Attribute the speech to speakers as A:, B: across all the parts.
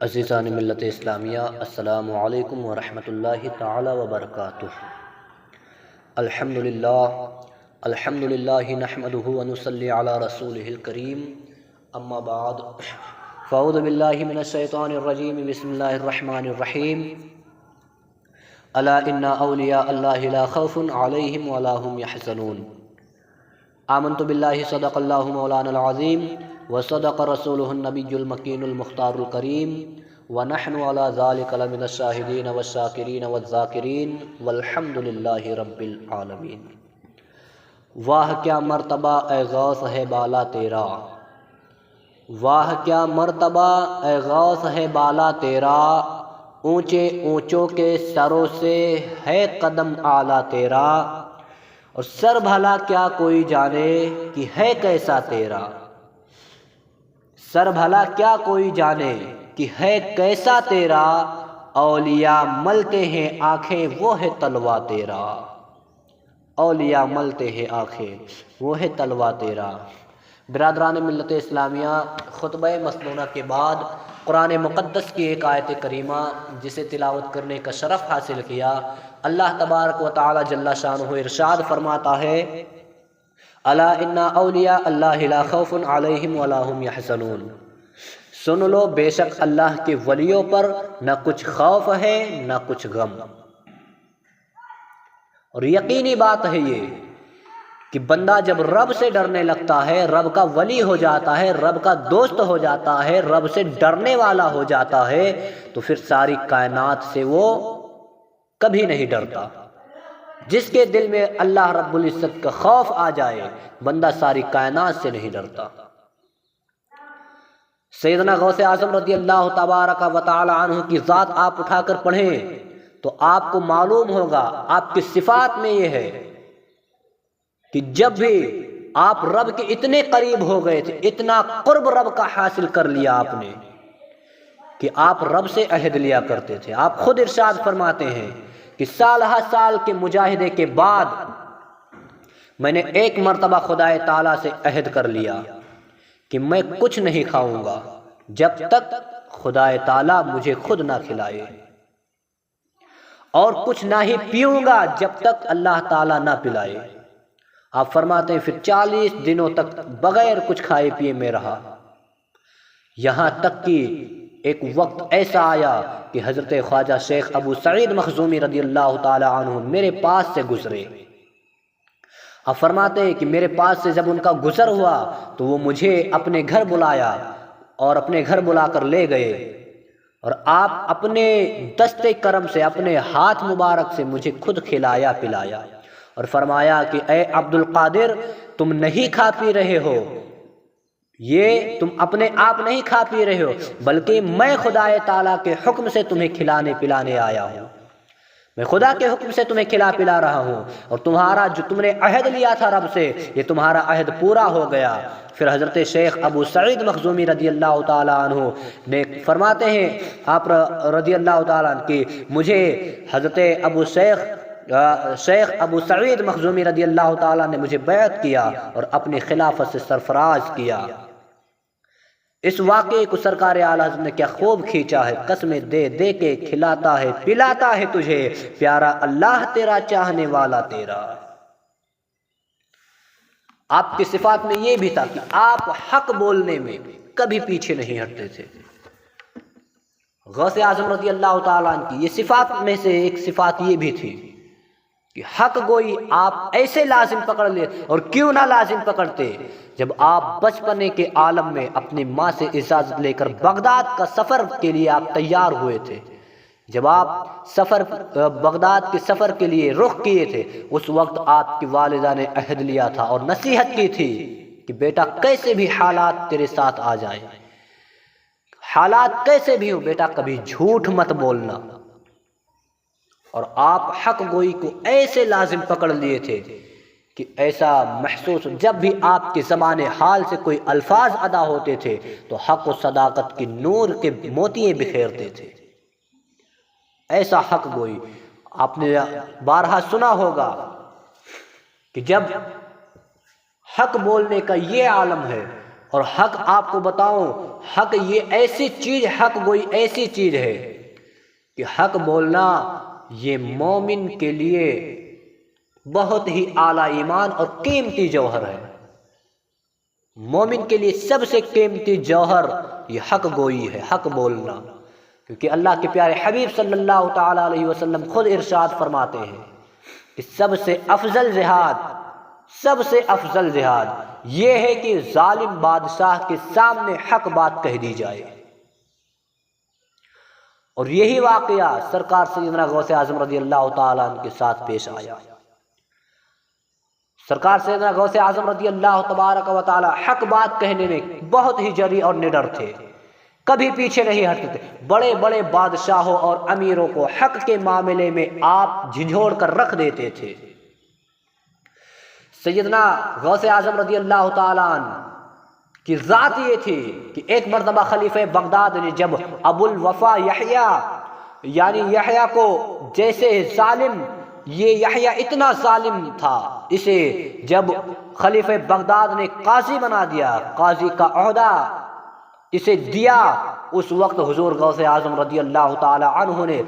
A: عزیزان ملت اسلامیہ، السلام علیکم ورحمۃ اللہ تعالی وبرکاتہ۔ الحمدللہ نحمده ونصلی علی رسولہ الکریم، اما بعد فاعوذ باللہ من الشیطان الرجیم، بسم اللہ الرحمن الرحیم۔ الا ان اولیاء اللہ لا خوف علیہم ولا هم یحزنون۔ آمنت باللہ صدق اللہ مولانا العظیم وصدق رسولہ النبی المکین المختار الکریم، ونحن علی ذلک لمن الشاہدین والشاکرین والذاکرین والحمد للہ رب العالمین۔ واہ کیا مرتبہ اے غوث ہے بالا تیرا، واہ کیا مرتبہ اے غوث ہے بالا تیرا، اونچے اونچوں کے سروں سے ہے قدم اعلیٰ تیرا، اور سر بھلا کیا کوئی جانے کہ ہے کیسا تیرا، سر بھلا کیا کوئی جانے کہ ہے کیسا تیرا، اولیاء ملتے ہیں آنکھیں وہ ہے تلوا تیرا، اولیاء ملتے ہیں آنکھیں وہ ہے تلوا تیرا۔ برادران ملت اسلامیہ، خطبہ مسنونہ کے بعد قرآن مقدس کی ایک آیت کریمہ جسے تلاوت کرنے کا شرف حاصل کیا، اللہ تبارک و تعالی جل شانہ ارشاد فرماتا ہے، الا ان اولیاء اللہ لا خوف علیہم ولا هم یحزنون۔ سن لو، بے شک اللہ کے ولیوں پر نہ کچھ خوف ہے نہ کچھ غم۔ اور یقینی بات ہے یہ کہ بندہ جب رب سے ڈرنے لگتا ہے، رب کا ولی ہو جاتا ہے، رب کا دوست ہو جاتا ہے، رب سے ڈرنے والا ہو جاتا ہے، تو پھر ساری کائنات سے وہ کبھی نہیں ڈرتا۔ جس کے دل میں اللہ رب العزت کا خوف آ جائے، بندہ ساری کائنات سے نہیں ڈرتا۔ سیدنا غوث اعظم رضی اللہ تبارک و تعالی عنہ کی ذات آپ اٹھا کر پڑھیں تو آپ کو معلوم ہوگا، آپ کی صفات میں یہ ہے کہ جب بھی آپ رب کے اتنے قریب ہو گئے تھے، اتنا قرب رب کا حاصل کر لیا آپ نے کہ آپ رب سے عہد لیا کرتے تھے۔ آپ خود ارشاد فرماتے ہیں کہ سال ہر سال کے مجاہدے کے بعد میں نے ایک مرتبہ خدائے تعالیٰ سے عہد کر لیا کہ میں کچھ نہیں کھاؤں گا جب تک خدائے تعالیٰ مجھے خود نہ کھلائے، اور کچھ نہ ہی پیوں گا جب تک اللہ تعالیٰ نہ پلائے۔ آپ فرماتے ہیں پھر 40 دنوں تک بغیر کچھ کھائے پیے میں رہا، یہاں تک کہ ایک وقت ایسا آیا کہ حضرت خواجہ شیخ ابو سعید مخزومی رضی اللہ تعالی عنہ میرے پاس سے گزرے۔ آپ فرماتے ہیں کہ میرے پاس سے جب ان کا گزر ہوا تو وہ مجھے اپنے گھر بلایا اور اپنے گھر بلا کر لے گئے، اور آپ اپنے دست کرم سے، اپنے ہاتھ مبارک سے مجھے خود کھلایا پلایا، اور فرمایا کہ اے عبد القادر، تم نہیں کھا پی رہے ہو، یہ تم اپنے آپ نہیں کھا پی رہے ہو، بلکہ میں خدائے تعالیٰ کے حکم سے تمہیں کھلانے پلانے آیا ہوں، میں خدا کے حکم سے تمہیں کھلا پلا رہا ہوں، اور تمہارا جو تم نے عہد لیا تھا رب سے، یہ تمہارا عہد پورا ہو گیا۔ پھر حضرت شیخ ابو سعید مخزومی رضی اللہ تعالیٰ عنہ نے فرماتے ہیں، آپ رضی اللہ تعالیٰ عنہ کہ مجھے حضرت شیخ ابو سعید مخزومی رضی اللہ تعالیٰ نے مجھے بیعت کیا اور اپنی خلافت سے سرفراز کیا۔ اس واقعے کو سرکار اعلیٰ حضرت نے کیا خوب کھینچا ہے، قسمیں دے دے کے کھلاتا ہے پلاتا ہے تجھے پیارا اللہ تیرا، چاہنے والا تیرا۔ آپ کی صفات میں یہ بھی تھا کہ آپ حق بولنے میں کبھی پیچھے نہیں ہٹتے تھے۔ غوث اعظم رضی اللہ تعالیٰ عنہ کی یہ صفات میں سے ایک صفات یہ بھی تھی کہ حق گوئی آپ ایسے لازم پکڑ لے، اور کیوں نہ لازم پکڑتے، جب آپ بچپنے کے عالم میں اپنی ماں سے اجازت لے کر بغداد کا سفر کے لیے آپ تیار ہوئے تھے، جب آپ بغداد کے سفر کے لیے رخ کیے تھے، اس وقت آپ کی والدہ نے عہد لیا تھا اور نصیحت کی تھی کہ بیٹا کیسے بھی حالات تیرے ساتھ آ جائیں، حالات کیسے بھی ہو بیٹا، کبھی جھوٹ مت بولنا۔ اور آپ حق گوئی کو ایسے لازم پکڑ لیے تھے کہ ایسا محسوس، جب بھی آپ کی زبان حال سے کوئی الفاظ ادا ہوتے تھے تو حق و صداقت کی نور کے موتیے بکھیرتے تھے۔ ایسا حق گوئی آپ نے بارہا سنا ہوگا کہ جب حق بولنے کا یہ عالم ہے اور حق آپ کو بتاؤں، حق یہ ایسی چیز، حق گوئی ایسی چیز ہے کہ حق بولنا یہ مومن کے لیے بہت ہی اعلیٰ ایمان اور قیمتی جوہر ہے۔ مومن کے لیے سب سے قیمتی جوہر یہ حق گوئی ہے، حق بولنا، کیونکہ اللہ کے پیارے حبیب صلی اللہ تعالی علیہ وسلم خود ارشاد فرماتے ہیں کہ سب سے افضل جہاد یہ ہے کہ ظالم بادشاہ کے سامنے حق بات کہہ دی جائے۔ اور یہی واقعہ سرکار سیدنا غوث اعظم رضی اللہ تعالیٰ عنہ کے ساتھ پیش آیا۔ سرکار سیدنا غوث اعظم رضی اللہ تبارک و تعالی حق بات کہنے میں بہت ہی جری اور نڈر تھے، کبھی پیچھے نہیں ہٹتے تھے۔ بڑے بڑے بادشاہوں اور امیروں کو حق کے معاملے میں آپ جھنجھوڑ کر رکھ دیتے تھے۔ سیدنا غوث اعظم رضی اللہ تعالیٰ عنہ کی ذات یہ تھی کہ ایک مرتبہ خلیفہ بغداد نے جب ابو الوفا یحییٰ یعنی یحییٰ کو جیسے ظالم، یہ یحییٰ اتنا ظالم تھا، اسے جب خلیفہ بغداد نے قاضی بنا دیا، قاضی کا عہدہ اسے دیا، اس وقت حضور غوث اعظم رضی اللہ تعالی عنہ نے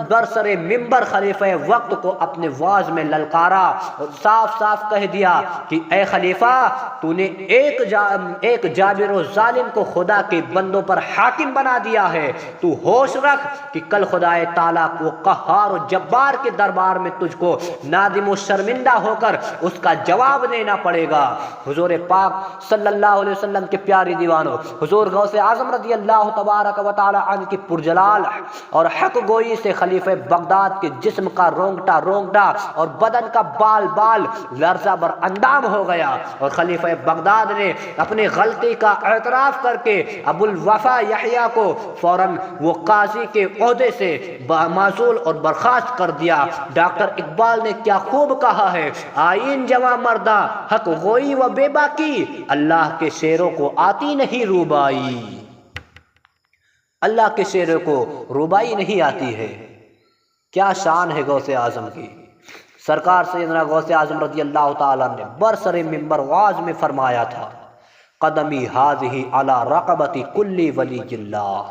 A: برسر منبر خلیفہ وقت کو اپنے واعظ میں للکارا اور صاف صاف کہہ دیا کہ اے خلیفہ، تو نے ایک جابر و ظالم کو خدا کے بندوں پر حاکم بنا دیا ہے، تو ہوش رکھ کہ کل خدا تعالیٰ کو قہار و جبار کے دربار میں تجھ کو نادم و شرمندہ ہو کر اس کا جواب دینا پڑے گا۔ حضور پاک صلی اللہ علیہ وسلم کے پیارے دیوانوں، حضور غوث اعظم رضی اللہ تبارک و تعالی عنہ کی پرجلال اور حق گوئی سے خلیفہ بغداد کے جسم کا رونگٹا اور بدن کا بال لرزہ بر اندام ہو گیا، اور خلیفہ بغداد نے اپنی غلطی کا اعتراف کر کے ابو الوفا یحییٰ کو فوراً وہ قاضی کے عہدے سے معزول اور برخاست کر دیا۔ ڈاکٹر اقبال نے کیا خوب کہا ہے، آئین جواں مردہ حق گوئی و بے باکی، اللہ کے شیروں کو آتی نہیں روبائی، اللہ کے شیروں کو روبائی نہیں آتی ہے۔ کیا شان ہے غوث اعظم کی۔ سرکار سیدنا غوث اعظم رضی اللہ تعالیٰ نے برسر منبر واعظ میں فرمایا تھا، قدمی ہاذہ علی رقبۃ کل ولی اللہ،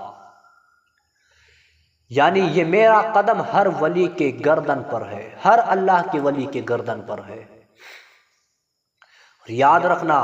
A: یعنی یہ میرا قدم ہر ولی کے گردن پر ہے، ہر اللہ کے ولی کے گردن پر ہے۔ اور یاد رکھنا،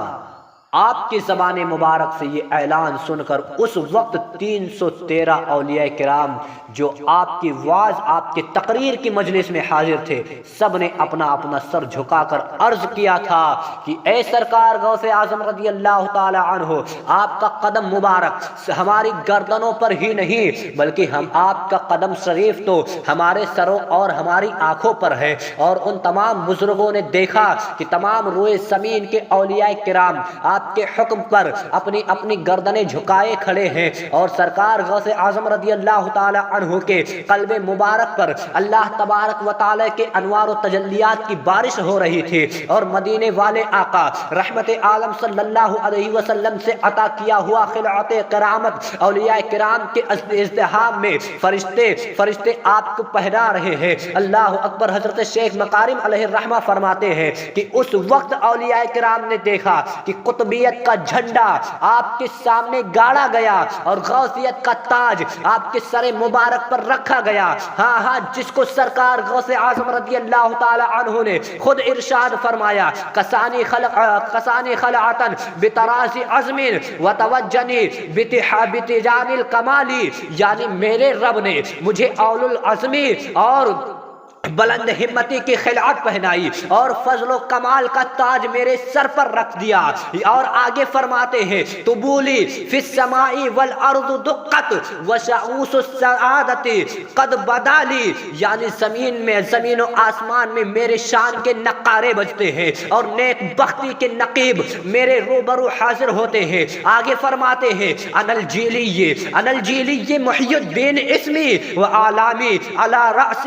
A: آپ کی زبان مبارک سے یہ اعلان سن کر اس وقت 313 اولیاء کرام جو آپ کی واعظ، آپ کے تقریر کی مجلس میں حاضر تھے، سب نے اپنا اپنا سر جھکا کر عرض کیا تھا کہ اے سرکار غوث اعظم رضی اللہ تعالی عنہ، آپ کا قدم مبارک ہماری گردنوں پر ہی نہیں بلکہ آپ کا قدم شریف تو ہمارے سروں اور ہماری آنکھوں پر ہے۔ اور ان تمام بزرگوں نے دیکھا کہ تمام روئے زمین کے اولیاء کرام آپ کے حکم پر اپنی اپنی گردنیں جھکائے کھڑے ہیں، اور سرکار غوث اعظم رضی اللہ تعالی عنہ کے قلب مبارک پر اللہ تبارک و تعالی کے انوار و تجلیات کی بارش ہو رہی تھی، اور مدینے والے آقا رحمت عالم صلی اللہ علیہ وسلم سے عطا کیا ہوا خلعت کرامت اولیاء کرام کے ازدحام میں فرشتے آپ کو پہنا رہے ہیں۔ اللہ اکبر۔ حضرت شیخ مکارم علیہ الرحمہ فرماتے ہیں کہ اس وقت اولیاء کرام نے دیکھا کہ قطبیت کا جھنڈا آپ کے سامنے گاڑا گیا اور غوثیت کا تاج آپ کے سر مبارک پر رکھا گیا۔ ہاں، جس کو سرکار غوث اعظم رضی اللہ تعالی عنہ نے خود ارشاد فرمایا، کسانی خلعتن بتراز عزم وتوجنی بتجان الکمالی، یعنی میرے رب نے مجھے اول العزمی اور بلند ہمتی کی خلعت پہنائی اور فضل و کمال کا تاج میرے سر پر رکھ دیا۔ اور آگے فرماتے ہیں، تبولی فی السماء والارض دقت وشعوس السعادت قد بدالی، یعنی زمین و آسمان میں میرے شان کے نقارے بجتے ہیں اور نیک بختی کے نقیب میرے روبرو حاضر ہوتے ہیں۔ آگے فرماتے ہیں، انا الجیلی محی الدین اسمی و علامی علی رأس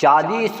A: 40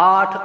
A: 8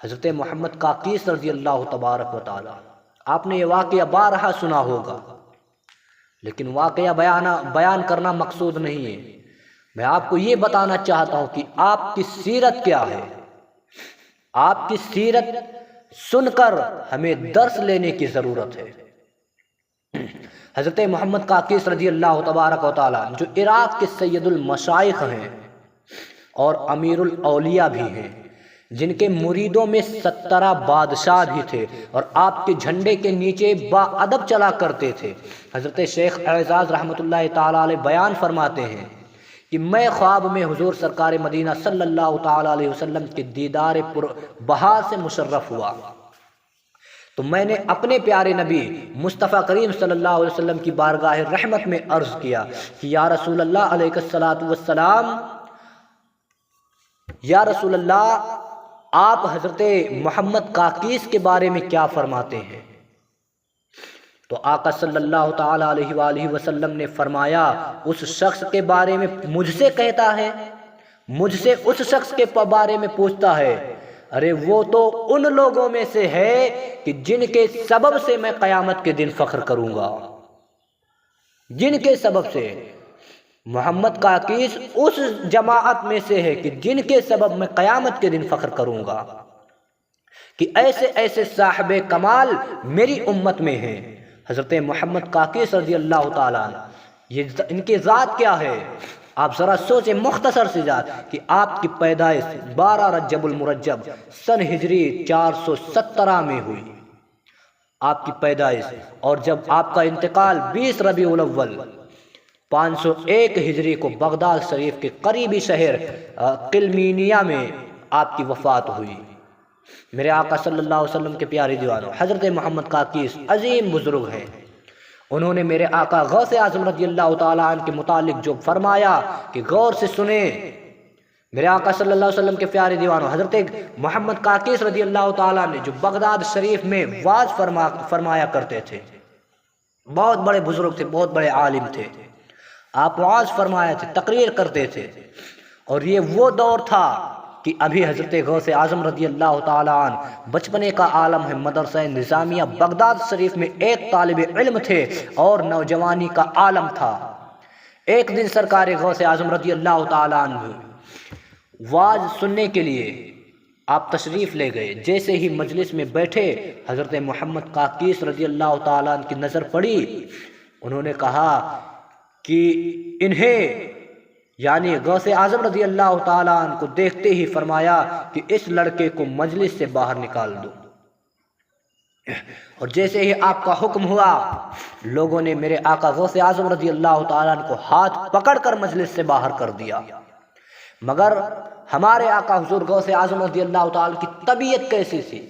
A: حضرت محمد قاقیس رضی اللہ تبارک و تعالی، آپ نے یہ واقعہ بارہا سنا ہوگا، لیکن واقعہ بیان کرنا مقصود نہیں ہے۔ میں آپ کو یہ بتانا چاہتا ہوں کہ آپ کی سیرت کیا ہے۔ آپ کی سیرت سن کر ہمیں درس لینے کی ضرورت ہے۔ حضرت محمد قاقیس رضی اللہ تبارک و تعالی جو عراق کے سید المشائخ ہیں اور امیر الاولیاء بھی ہیں، جن کے مریدوں میں 17 بادشاہ بھی تھے اور آپ کے جھنڈے کے نیچے با ادب چلا کرتے تھے۔ حضرت شیخ اعزاز رحمۃ اللہ تعالی علیہ بیان فرماتے ہیں کہ میں خواب میں حضور سرکار مدینہ صلی اللہ تعالی علیہ وسلم کے دیدار پر بہار سے مشرف ہوا، تو میں نے اپنے پیارے نبی مصطفیٰ کریم صلی اللہ علیہ وسلم کی بارگاہ رحمت میں عرض کیا کہ یا رسول اللہ علیہ الصلاۃ والسلام، یا رسول اللہ، آپ حضرت محمد قاقیس کے بارے میں کیا فرماتے ہیں؟ تو آقا صلی اللہ تعالی علیہ وآلہ وسلم نے فرمایا، اس شخص کے بارے میں مجھ سے کہتا ہے، مجھ سے اس شخص کے بارے میں پوچھتا ہے، ارے وہ تو ان لوگوں میں سے ہے کہ جن کے سبب سے میں قیامت کے دن فخر کروں گا، جن کے سبب سے۔ محمد قاقیس اس جماعت میں سے ہے کہ جن کے سبب میں قیامت کے دن فخر کروں گا کہ ایسے ایسے صاحب کمال میری امت میں ہیں۔ حضرت محمد قاقیس رضی اللہ تعالیٰ عنہ، یہ ان کی ذات کیا ہے؟ آپ ذرا سوچیں، مختصر سی ذات کہ آپ کی پیدائش 12 رجب المرجب سن ہجری 417 میں ہوئی، آپ کی پیدائش، اور جب آپ کا انتقال 20 ربیع الاول 501 ہجری کو بغداد شریف کے قریبی شہر قلمینیا میں آپ کی وفات ہوئی۔ میرے آقا صلی اللہ علیہ وسلم کے پیارے دیوانوں، حضرت محمد قاقیس عظیم بزرگ ہیں۔ انہوں نے میرے آقا غوث اعظم رضی اللہ تعالیٰ عنہ کے متعلق جو فرمایا کہ غور سے سنیں۔ میرے آقا صلی اللہ علیہ وسلم کے پیارے دیوانوں، حضرت محمد قاقیس رضی اللہ تعالیٰ عنہ جو بغداد شریف میں واعظ فرمایا کرتے تھے، بہت بڑے بزرگ تھے، بہت بڑے عالم تھے۔ آپ واعظ فرمایا تھے، تقریر کرتے تھے، اور یہ وہ دور تھا کہ ابھی حضرت غوث اعظم رضی اللہ تعالیٰ عنہ بچپنے کا عالم ہے، مدرسہ نظامیہ بغداد شریف میں ایک طالب علم تھے اور نوجوانی کا عالم تھا۔ ایک دن سرکار غوث اعظم رضی اللہ تعالیٰ عنہ واعظ سننے کے لیے آپ تشریف لے گئے۔ جیسے ہی مجلس میں بیٹھے، حضرت محمد قاقیس رضی اللہ تعالیٰ عنہ کی نظر پڑی۔ انہوں نے کہا کہ انہیں، یعنی غوث اعظم رضی اللہ تعالیٰ عنہ کو دیکھتے ہی فرمایا کہ اس لڑکے کو مجلس سے باہر نکال دو۔ اور جیسے ہی آپ کا حکم ہوا، لوگوں نے میرے آقا غوث اعظم رضی اللہ تعالیٰ عنہ کو ہاتھ پکڑ کر مجلس سے باہر کر دیا۔ مگر ہمارے آقا حضور غوث اعظم رضی اللہ تعالیٰ کی طبیعت کیسی تھی؟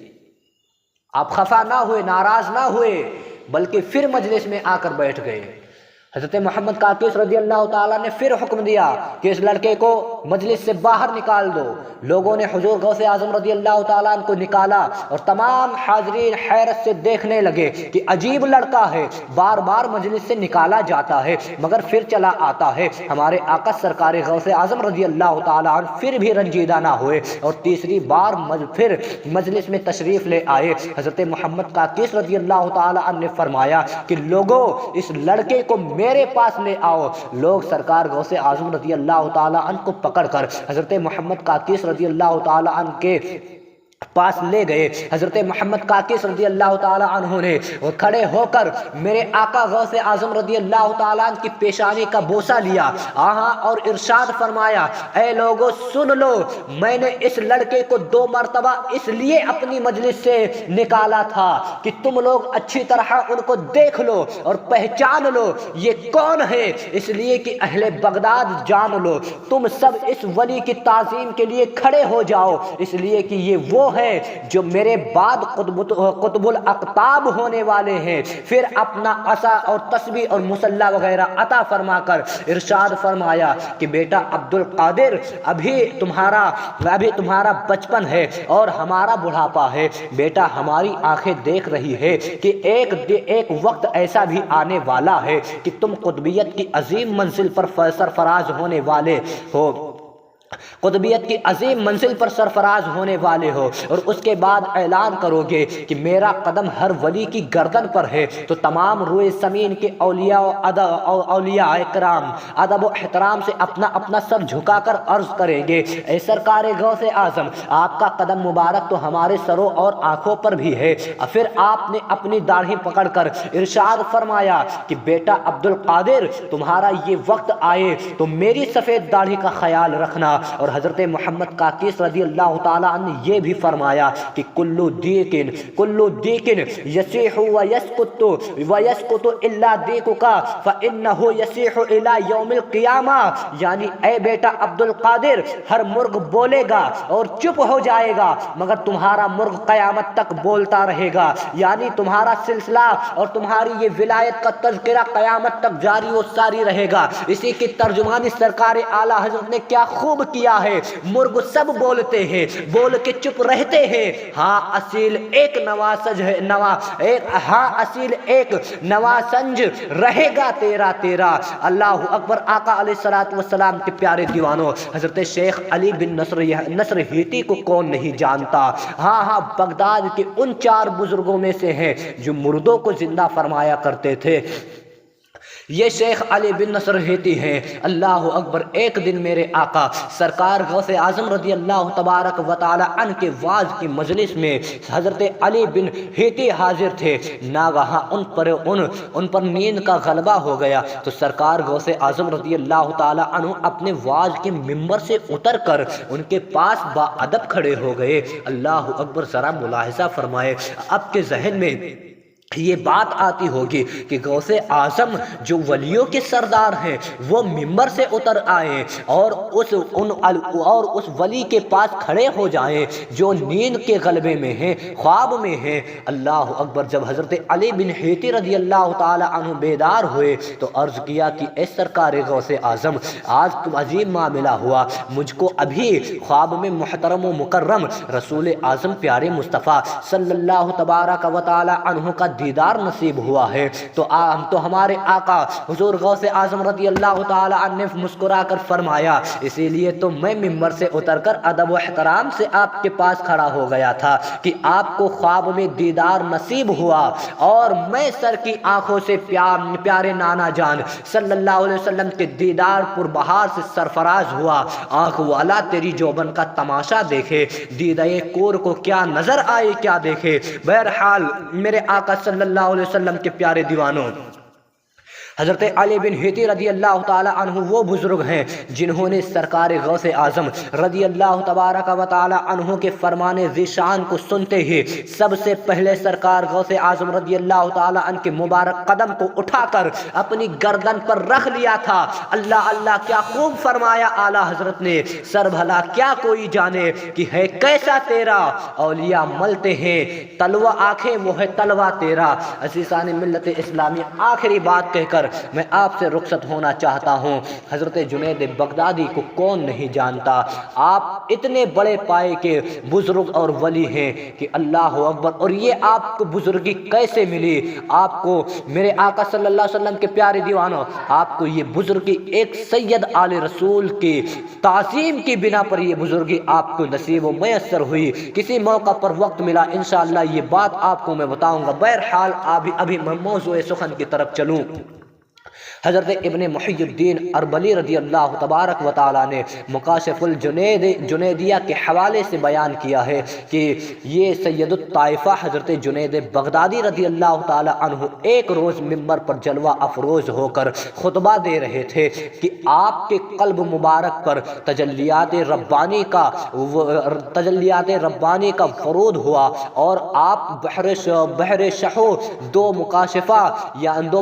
A: آپ خفا نہ ہوئے، ناراض نہ ہوئے، بلکہ پھر مجلس میں آ کر بیٹھ گئے۔ حضرت محمد قاقیس رضی اللہ تعالیٰ نے پھر حکم دیا کہ اس لڑکے کو مجلس سے باہر نکال دو۔ لوگوں نے حضور غوث اعظم رضی اللہ تعالیٰ عنہ کو نکالا اور تمام حاضرین حیرت سے دیکھنے لگے کہ عجیب لڑکا ہے، بار بار مجلس سے نکالا جاتا ہے مگر پھر چلا آتا ہے۔ ہمارے آقا سرکار غوث اعظم رضی اللہ تعالیٰ عنہ پھر بھی رنجیدہ نہ ہوئے اور تیسری بار پھر مجلس میں تشریف لے آئے۔ حضرت محمد قاقیس رضی اللہ تعالیٰ عنہ نے فرمایا کہ لوگوں، اس لڑکے کو میرے پاس لے آؤ۔ لوگ سرکار غوث اعظم رضی اللہ تعالیٰ عنہ کو پکڑ کر حضرت محمد قاقیس رضی اللہ تعالیٰ عنہ کے پاس لے گئے۔ حضرت محمد قاقیس رضی اللہ تعالیٰ عنہ نے کھڑے ہو کر میرے آقا غوث اعظم رضی اللہ تعالیٰ عنہ کی پیشانی کا بوسہ لیا اور ارشاد فرمایا، اے لوگو سن لو، میں نے اس لڑکے کو 2 مرتبہ اس لیے اپنی مجلس سے نکالا تھا کہ تم لوگ اچھی طرح ان کو دیکھ لو اور پہچان لو یہ کون ہے، اس لیے کہ اہل بغداد جان لو، تم سب اس ولی کی تعظیم کے لیے کھڑے ہو جاؤ، اس لیے کہ یہ وہ ہے جو میرے بعد قطب الاقطاب ہونے والے ہیں۔ پھر اپنا عصا اور تسبیح اور مصلی وغیرہ عطا فرما کر ارشاد فرمایا کہ بیٹا عبد القادر، ابھی تمہارا بچپن ہے اور ہمارا بڑھاپا ہے، بیٹا ہماری آنکھیں دیکھ رہی ہے کہ ایک وقت ایسا بھی آنے والا ہے کہ تم قطبیت کی عظیم منزل پر سرفراز ہونے والے ہو، قطبیت کی عظیم منزل پر سرفراز ہونے والے ہو، اور اس کے بعد اعلان کرو گے کہ میرا قدم ہر ولی کی گردن پر ہے، تو تمام روئے زمین کے اولیاء کرام ادب و احترام سے اپنا اپنا سر جھکا کر عرض کریں گے، اے سرکار غوث اعظم، آپ کا قدم مبارک تو ہمارے سروں اور آنکھوں پر بھی ہے۔ پھر آپ نے اپنی داڑھی پکڑ کر ارشاد فرمایا کہ بیٹا عبد القادر، تمہارا یہ وقت آئے تو میری سفید داڑھی کا خیال رکھنا۔ اور حضرت محمد کاکیس رضی اللہ تعالیٰ عنہ نے یہ بھی فرمایا کہ کلو دیکن یسیح ویسکت الا دیکک فانہ یسیح الی یوم القیامہ، یعنی اے بیٹا عبد القادر، ہر مرغ بولے گا اور چپ ہو جائے گا مگر تمہارا مرغ قیامت تک بولتا رہے گا، یعنی تمہارا سلسلہ اور تمہاری یہ ولایت کا تذکرہ قیامت تک جاری و ساری رہے گا۔ اسی کی ترجمانی سرکار اعلیٰ حضرت نے کیا خوب کیا ہے، مرغ سب بولتے ہیں، بول کے چپ رہتے ہیں، ہاں اصیل ایک نواسنج رہے گا تیرا۔ اللہ اکبر۔ آقا علیہ الصلوۃ والسلام کے پیارے دیوانوں، حضرت شیخ علی بن نصر ہیتی کو کون نہیں جانتا؟ ہاں بغداد کے ان 4 بزرگوں میں سے ہیں جو مردوں کو زندہ فرمایا کرتے تھے۔ یہ شیخ علی بن نصر ہیتی ہیں۔ اللہ اکبر۔ ایک دن میرے آقا سرکار غوث اعظم رضی اللہ تبارک و تعالی عنہ کے واعظ کی مجلس میں حضرت علی بن ہیتی حاضر تھے، ناگہاں ان پر نیند کا غلبہ ہو گیا تو سرکار غوث اعظم رضی اللہ تعالی عنہ اپنے واعظ کے ممبر سے اتر کر ان کے پاس با ادب کھڑے ہو گئے۔ اللہ اکبر۔ ذرا ملاحظہ فرمائے، آپ کے ذہن میں یہ بات آتی ہوگی کہ غوث اعظم جو ولیوں کے سردار ہیں وہ ممبر سے اتر آئیں اور اس ولی کے پاس کھڑے ہو جائیں جو نیند کے غلبے میں ہیں، خواب میں ہیں۔ اللہ اکبر۔ جب حضرت علی بن ہیتی رضی اللہ تعالی عنہ بیدار ہوئے تو عرض کیا کہ اے سرکار غوث اعظم، آج تو عظیم معاملہ ہوا، مجھ کو ابھی خواب میں محترم و مکرم رسول اعظم پیارے مصطفیٰ صلی اللہ تبارک و تعالی عنہ کا دیدار نصیب ہوا ہے، تو ہمارے آقا حضور غوث اعظم رضی اللہ تعالی عنہ نے مسکرا کر فرمایا، اسی لیے تو میں ممبر سے اتر کر ادب و احترام سے آپ کے پاس کھڑا ہو گیا تھا کہ آپ کو خواب میں دیدار نصیب ہوا، اور میں سر کی آنکھوں سے پیارے نانا جان صلی اللہ علیہ وسلم کے دیدار پر بہار سے سرفراز ہوا۔ آنکھ والا تیری جوبن کا تماشا دیکھے، دیدہ کور کو کیا نظر آئے کیا دیکھے۔ بہرحال میرے آقا صلی اللہ علیہ وسلم کے پیارے دیوانوں، حضرت علی بن ہیتی رضی اللہ تعالی عنہ وہ بزرگ ہیں جنہوں نے سرکار غوث اعظم رضی اللہ تبارک و تعالی عنہ کے فرمان ذیشان کو سنتے ہی سب سے پہلے سرکار غوث اعظم رضی اللہ تعالی عنہ کے مبارک قدم کو اٹھا کر اپنی گردن پر رکھ لیا تھا۔ اللہ اللہ، کیا خوب فرمایا اعلیٰ حضرت نے، سر بھلا کیا کوئی جانے کہ ہے کیسا تیرا، اولیاء ملتے ہیں تلوہ آنکھیں وہ ہے تلوہ تیرا۔ عزیزان ملت اسلامی، آخری بات کہہ کر میں آپ سے رخصت ہونا چاہتا ہوں۔ حضرت جنید بغدادی کو کون نہیں جانتا؟ آپ اتنے بڑے پائے کے بزرگ اور ولی ہیں کہ اللہ اکبر۔ اور یہ آپ کو بزرگی کیسے ملی؟ آپ کو میرے آقا صلی اللہ علیہ وسلم کے پیارے دیوانوں، آپ کو یہ بزرگی ایک سید آل رسول کی تعظیم کی بنا پر یہ بزرگی آپ کو نصیب و میسر ہوئی۔ کسی موقع پر وقت ملا انشاءاللہ یہ بات آپ کو میں بتاؤں گا۔ بہرحال ابھی میں موضوع سخن کی طرف چلوں۔ حضرت ابن محی الدین اربلی رضی اللہ تبارک و تعالیٰ نے مکاشف الجنیدیہ کے حوالے سے بیان کیا ہے کہ یہ سید الطائفہ حضرت جنید بغدادی رضی اللہ تعالیٰ عنہ ایک روز ممبر پر جلوہ افروز ہو کر خطبہ دے رہے تھے کہ آپ کے قلب مبارک پر تجلیات ربانی کا فرود ہوا اور آپ بحر شحو دو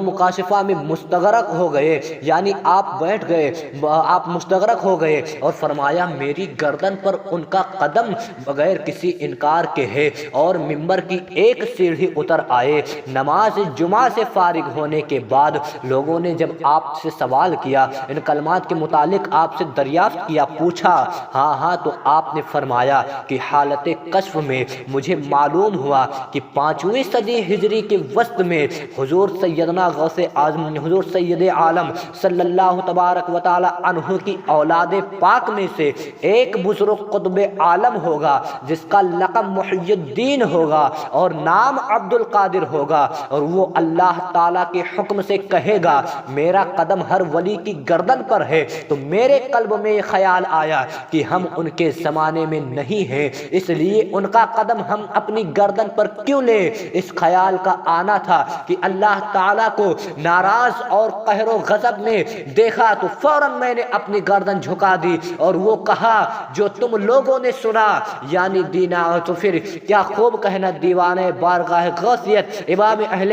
A: مکاشفہ میں مستغرق ہو گئے، یعنی آپ بیٹھ گئے، آپ مستغرق ہو گئے، اور فرمایا میری گردن پر ان کا قدم بغیر کسی انکار کے ہے، اور ممبر کی ایک سیڑھی اتر آئے۔ نماز جمعہ سے فارغ ہونے کے بعد لوگوں نے جب آپ سے سوال کیا، ان کلمات کے متعلق آپ سے دریافت کیا، پوچھا، ہاں تو آپ نے فرمایا کہ حالت کشف میں مجھے معلوم ہوا کہ 5ویں صدی ہجری کے وسط میں حضور سیدنا غوث اعظم، حضور سید سید عالم صلی اللہ تبارک و تعالی عنہ کی اولاد پاک میں سے ایک بزرگ قطب عالم ہوگا جس کا لقب محی الدین ہوگا اور نام عبد القادر ہوگا، اور وہ اللہ تعالیٰ کے حکم سے کہے گا میرا قدم ہر ولی کی گردن پر ہے، تو میرے قلب میں یہ خیال آیا کہ ہم ان کے زمانے میں نہیں ہیں، اس لیے ان کا قدم ہم اپنی گردن پر کیوں لیں۔ اس خیال کا آنا تھا کہ اللہ تعالیٰ کو ناراض اور قہر و غضب میں دیکھا تو فوراً میں نے اپنی گردن جھکا دی اور وہ کہا جو تم لوگوں نے سنا، یعنی دینا، تو پھر کیا خوب کہنا دیوانے بارگاہ غوثیت امام اہل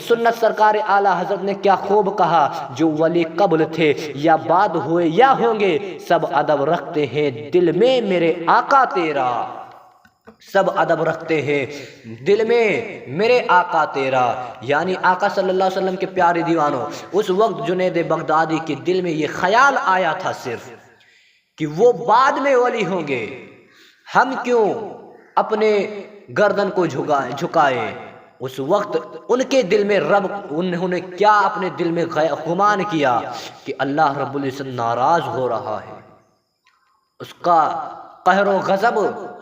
A: سنت سرکار اعلیٰ حضرت نے کیا خوب کہا، جو ولی قبل تھے یا بعد ہوئے یا ہوں گے سب ادب رکھتے ہیں دل میں میرے آقا تیرا، سب ادب رکھتے ہیں دل میں میرے آقا تیرا، یعنی آقا صلی اللہ علیہ وسلم کے پیارے دیوانوں، اس وقت جنید بغدادی کے دل میں یہ خیال آیا تھا صرف کہ وہ بعد میں ولی ہوں گے، ہم کیوں اپنے گردن کو جھکائے۔ اس وقت ان کے دل میں انہوں نے کیا اپنے دل میں گمان کیا کہ اللہ رب العزت ناراض ہو رہا ہے، اس کا قہر و غضب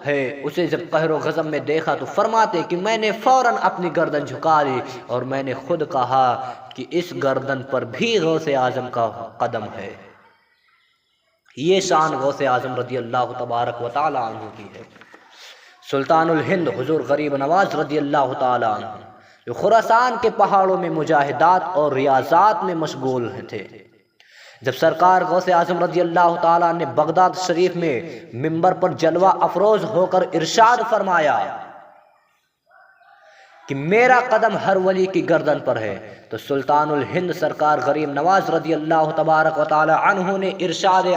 A: ہے۔ اسے جب قہر و غضب میں دیکھا تو فرماتے کہ میں نے فوراً اپنی گردن جھکا دی اور میں نے خود کہا کہ اس گردن پر بھی غوث اعظم کا قدم ہے۔ یہ شان غوث اعظم رضی اللہ تبارک و تعالی عنہ کی ہے۔ سلطان الہند حضور غریب نواز رضی اللہ تعالی عنہ جو خراسان کے پہاڑوں میں مجاہدات اور ریاضات میں مشغول تھے، جب سرکار غوث اعظم رضی اللہ تعالیٰ نے بغداد شریف میں منبر پر جلوہ افروز ہو کر ارشاد فرمایا کہ میرا قدم ہر ولی کی گردن پر ہے، تو سلطان الہند سرکار غریب نواز رضی اللہ تبارک و تعالی عنہ نے ارشاد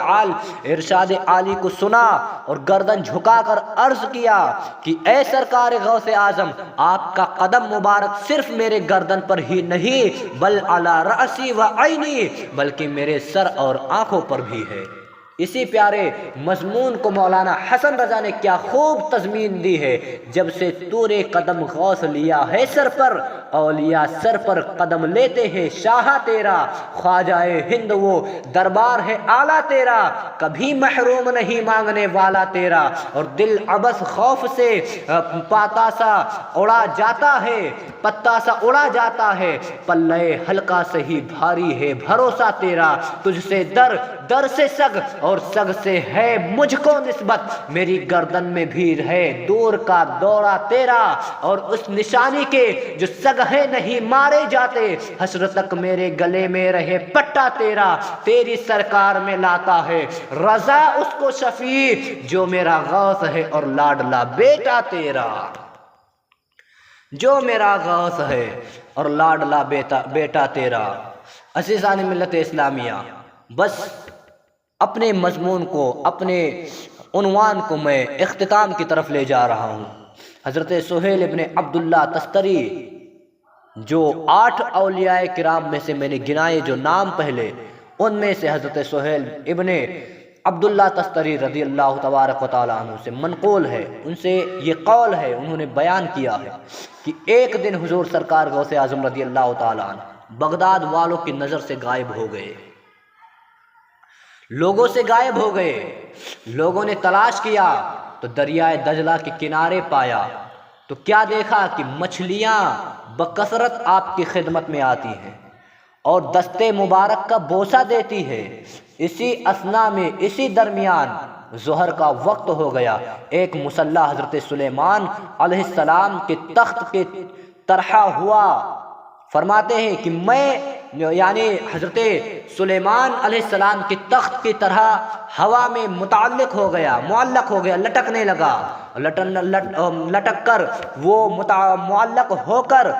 A: عالی کو سنا اور گردن جھکا کر عرض کیا کہ اے سرکار غوث اعظم، آپ کا قدم مبارک صرف میرے گردن پر ہی نہیں بل علی رأسی و عینی، بلکہ میرے سر اور آنکھوں پر بھی ہے۔ اسی پیارے مضمون کو مولانا حسن رضا نے کیا خوب تضمین دی ہے، جب سے تو نے قدم غوث لیا ہے سر پر، اولیاء سر پر قدم لیتے ہیں شاہ تیرا، خواجہ ہند وہ دربار ہے اعلیٰ تیرا، کبھی محروم نہیں مانگنے والا تیرا، اور دل عبث خوف سے پتا سا اڑا جاتا ہے، پلے ہلکا سے ہی بھاری ہے بھروسہ تیرا، تجھ سے در سے سگ اور سگ سے ہے مجھ کو نسبت، میری گردن میں بھی ہے دور کا دورہ تیرا، اور اس نشانی کے جو سگ ہے نہیں مارے جاتے، حشر تک میرے گلے میں رہے پٹا تیرا، تیری سرکار میں لاتا ہے رضا اس کو شفیع جو میرا غوث ہے اور لاڈلا بیٹا تیرا، جو میرا غوث ہے اور لاڈلا بیٹا تیرا۔ عزیزان ملت اسلامیہ، بس اپنے مضمون کو، اپنے عنوان کو میں اختتام کی طرف لے جا رہا ہوں۔ حضرت سہیل ابن عبداللہ تستری، جو 8 اولیاء کرام میں سے میں نے گنائے جو نام پہلے، ان میں سے حضرت سہیل ابن عبداللہ تستری رضی اللہ تبارک و تعالیٰ عنہ سے منقول ہے، ان سے یہ قول ہے، انہوں نے بیان کیا ہے کہ ایک دن حضور سرکار غوث اعظم رضی اللہ تعالیٰ عنہ بغداد والوں کی نظر سے غائب ہو گئے، لوگوں سے غائب ہو گئے، لوگوں نے تلاش کیا تو دریائے دجلہ کے کنارے پایا، تو کیا دیکھا کہ مچھلیاں بکثرت آپ کی خدمت میں آتی ہیں اور دستے مبارک کا بوسہ دیتی ہے۔ اسی اثنا میں، اسی درمیان ظہر کا وقت ہو گیا، ایک مصلی حضرت سلیمان علیہ السلام کے تخت کے طرح ہوا۔ فرماتے ہیں کہ میں یعنی حضرت سلیمان علیہ السلام کے تخت کی طرح ہوا میں معلق ہو گیا، لٹکنے لگا، لٹک کر وہ معلق ہو کر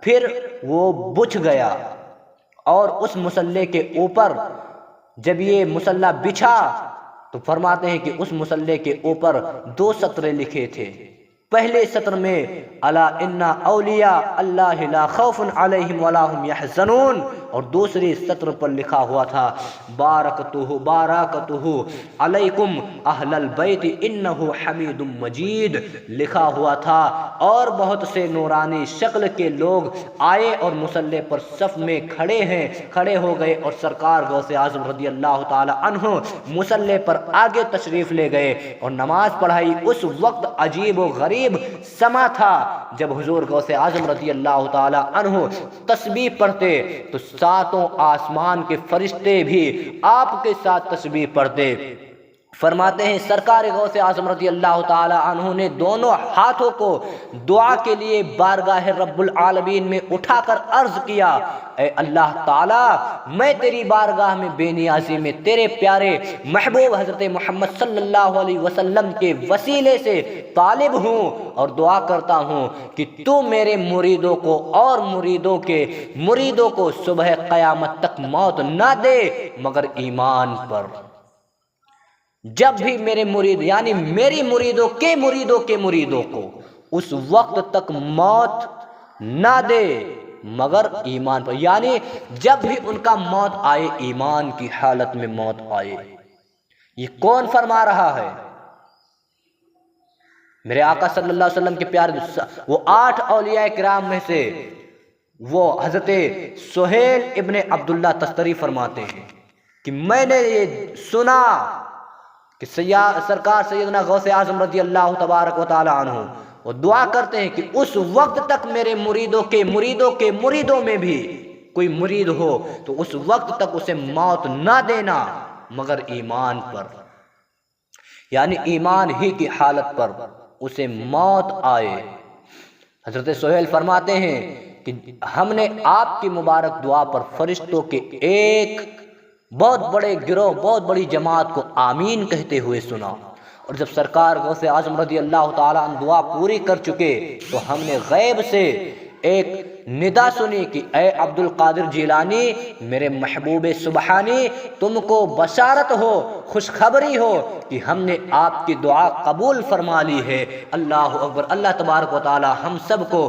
A: پھر وہ بجھ گیا، اور اس مصلی کے اوپر جب یہ مصلی بچھا تو فرماتے ہیں کہ اس مصلی کے اوپر 2 سطرے لکھے تھے، پہلے سطر میں الا ان اولیاء اللہ لا خوف علیہم ولا هم یحزنون، اور دوسری سطر پر لکھا ہوا تھا بارکتہ علیکم اہل البیت انہ حمید مجید لکھا ہوا تھا، اور بہت سے نورانی شکل کے لوگ آئے اور مصلی پر صف میں کھڑے ہو گئے، اور سرکار غوث اعظم رضی اللہ تعالی عنہ مصلی پر آگے تشریف لے گئے اور نماز پڑھائی۔ اس وقت عجیب و غریب سما تھا جب حضور غوث اعظم رضی اللہ تعالی عنہ تسبیح پڑھتے تو ساتوں آسمان کے فرشتے بھی آپ کے ساتھ تسبیح پڑھتے۔ فرماتے ہیں سرکار غوث اعظم رضی اللہ تعالی عنہ نے دونوں ہاتھوں کو دعا کے لیے بارگاہ رب العالمین میں اٹھا کر عرض کیا، اے اللہ تعالی میں تیری بارگاہ میں بے نیازی میں تیرے پیارے محبوب حضرت محمد صلی اللہ علیہ وسلم کے وسیلے سے طالب ہوں اور دعا کرتا ہوں کہ تو میرے مریدوں کو اور مریدوں کو صبح قیامت تک موت نہ دے مگر ایمان پر۔ جب بھی میرے مرید یعنی میری مریدوں کو اس وقت تک موت نہ دے مگر ایمان پر، یعنی جب بھی ان کا موت آئے ایمان کی حالت میں موت آئے۔ یہ کون فرما رہا ہے؟ میرے آقا صلی اللہ علیہ وسلم کے پیارے وہ 8 اولیاء کرام میں سے وہ حضرت سہیل ابن عبداللہ تستری فرماتے ہیں کہ میں نے یہ سنا کہ سرکار سیدنا غوث اعظم رضی اللہ تبارک و تعالی عنہ وہ دعا کرتے ہیں کہ اس وقت تک میرے مریدوں میں بھی کوئی مرید ہو تو اس وقت تک اسے موت نہ دینا مگر ایمان پر، یعنی ایمان ہی کی حالت پر اسے موت آئے۔ حضرت سہیل فرماتے ہیں کہ ہم نے آپ کی مبارک دعا پر فرشتوں کے ایک بہت بڑے گروہ بہت بڑی جماعت کو آمین کہتے ہوئے سنا، اور جب سرکار غوث اعظم رضی اللہ تعالیٰ عنہ دعا پوری کر چکے تو ہم نے غیب سے ایک ندا سنی کہ اے عبد القادر جیلانی میرے محبوب سبحانی تم کو بشارت ہو، خوشخبری ہو کہ ہم نے آپ کی دعا قبول فرما لی ہے۔ اللہ اکبر۔ اللہ تبارک و تعالی ہم سب کو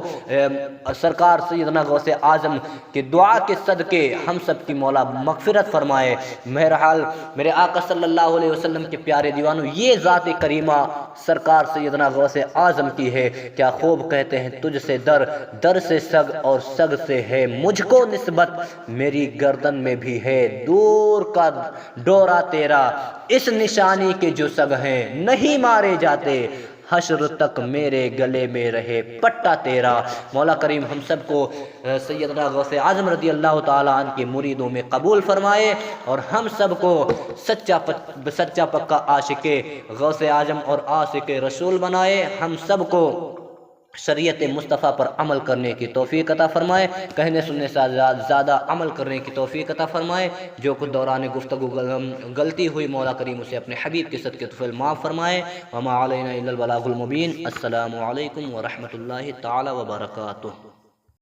A: سرکار سیدنا غوث اعظم کی دعا کے صدقے ہم سب کی مولا مغفرت فرمائے۔ بہرحال میرے آقا صلی اللہ علیہ وسلم کے پیارے دیوانوں، یہ ذات کریمہ سرکار سیدنا غوث اعظم کی ہے۔ کیا خوب کہتے ہیں تجھ سے در سے سگ اور سگ سے ہے مجھ کو نسبت، میری گردن میں بھی ہے دور کا ڈورا تیرا، اس نشانی کے جو سگ ہیں نہیں مارے جاتے، حشر تک میرے گلے میں رہے پٹا تیرا۔ مولا کریم ہم سب کو سیدنا غوث اعظم رضی اللہ تعالیٰ عنہ کے مریدوں میں قبول فرمائے، اور ہم سب کو سچا پکا عاشق غوث اعظم اور عاشق رسول بنائے۔ ہم سب کو شریعت مصطفیٰ پر عمل کرنے کی توفیق عطا فرمائے، کہنے سننے سے زیادہ عمل کرنے کی توفیق عطا فرمائے۔ جو کچھ دوران گفتگو غلطی ہوئی مولا کریم اسے اپنے حبیب کے صدقے طفیل معاف فرمائے۔ وما علینا الا البلاغ المبین۔ السلام علیکم ورحمۃ اللہ تعالی وبرکاتہ۔